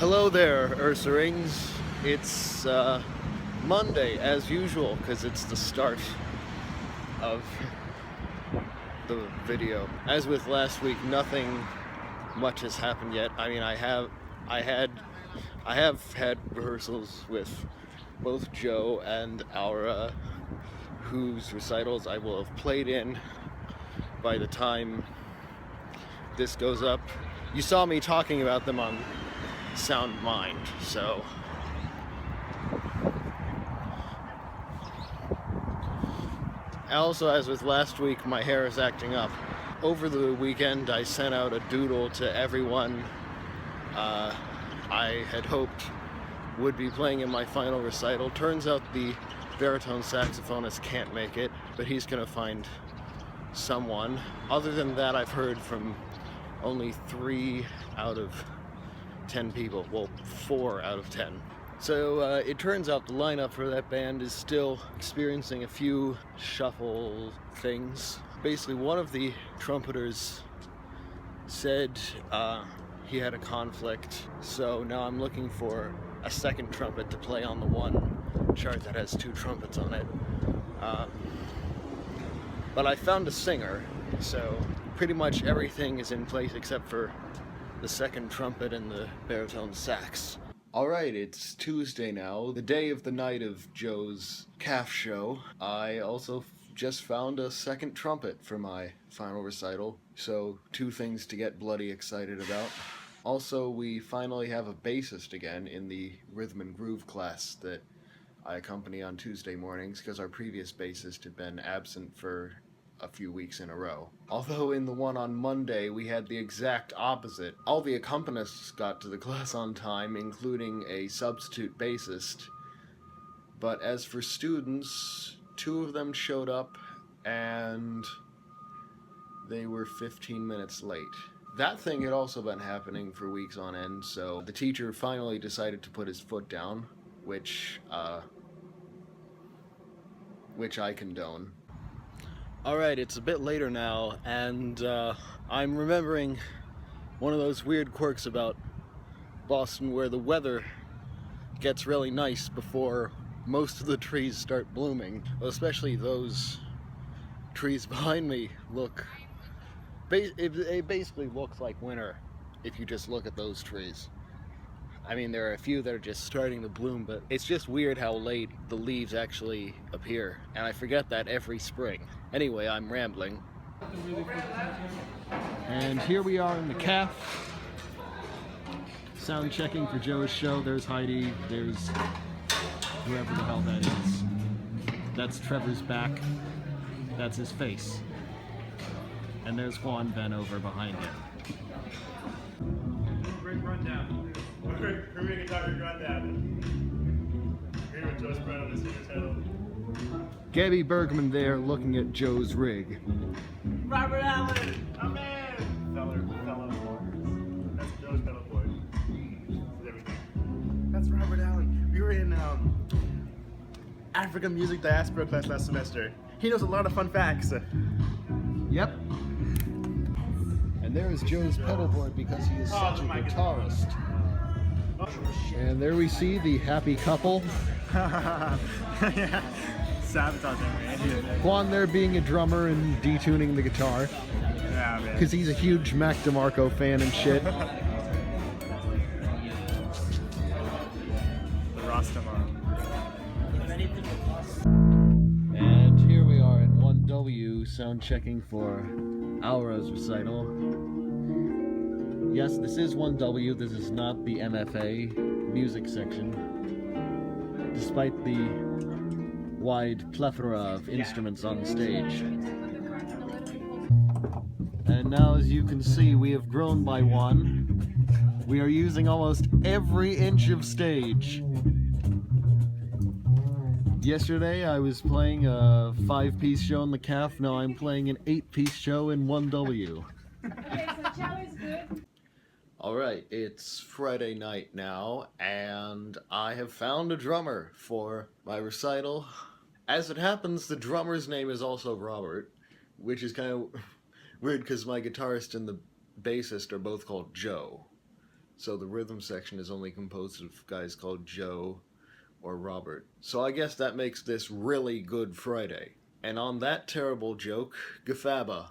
Hello there, Ursa-rings. It's Monday, as usual, because it's the start of the video. As with last week, nothing much has happened yet. I mean, I have had rehearsals with both Joe and Aura, whose recitals I will have played in by the time this goes up. You saw me talking about them on Sound Mind, so also, as with last week, my hair is acting up. Over the weekend I sent out a doodle to everyone I had hoped would be playing in my final recital. Turns out the baritone saxophonist can't make it, but he's gonna find someone. Other than that, I've heard from only 3 out of 10 people, well, 4 out of 10. So it turns out the lineup for that band is still experiencing a few shuffle things. Basically, one of the trumpeters said he had a conflict, so now I'm looking for a second trumpet to play on the one chart that has 2 trumpets on it. But I found a singer, so pretty much everything is in place except for the second trumpet and the baritone sax. Alright, it's Tuesday now, the day of the night of Joe's calf show. I also just found a second trumpet for my final recital, so 2 things to get bloody excited about. Also, we finally have a bassist again in the rhythm and groove class that I accompany on Tuesday mornings, because our previous bassist had been absent for a few weeks in a row. Although in the one on Monday we had the exact opposite. All the accompanists got to the class on time, including a substitute bassist. But as for students, 2 of them showed up and they were 15 minutes late. That thing had also been happening for weeks on end, so the teacher finally decided to put his foot down, which I condone. Alright, it's a bit later now, and I'm remembering one of those weird quirks about Boston where the weather gets really nice before most of the trees start blooming. Especially those trees behind me look... It basically looks like winter if you just look at those trees. I mean, there are a few that are just starting to bloom, but it's just weird how late the leaves actually appear, and I forget that every spring. Anyway, I'm rambling. And here we are in the calf. Sound checking for Joe's show. There's Heidi, there's whoever the hell that is. That's Trevor's back. That's his face. And there's Juan Ben over behind him. Great rundown. Premium guitar rundown. Here with Joe's Brett on the singer title. Gabby Bergman there looking at Joe's rig. Robert Allen, a man! Fellow boys. That's Joe's pedal boy. That's Robert Allen. We were in African Music Diaspora class last semester. He knows a lot of fun facts. Yep. And there is Joe's pedal board because he is such a guitarist. And there we see the happy couple. Yeah. Sabotaging me. Juan there being a drummer and detuning the guitar. Yeah, man. Because he's a huge Mac DeMarco fan and shit. The Rastaman. And here we are in 1W sound checking for Aura's recital. Yes, this is 1W, this is not the MFA music section. Despite the wide plethora of instruments on stage. And now, as you can see, we have grown by 1. We are using almost every inch of stage. Yesterday I was playing a 5-piece show in the calf, now I'm playing an 8-piece show in 1W. Okay, so chow is good. Alright, it's Friday night now, and I have found a drummer for my recital. As it happens, the drummer's name is also Robert, which is kind of weird because my guitarist and the bassist are both called Joe. So the rhythm section is only composed of guys called Joe or Robert. So I guess that makes this really Good Friday. And on that terrible joke, Gafaba.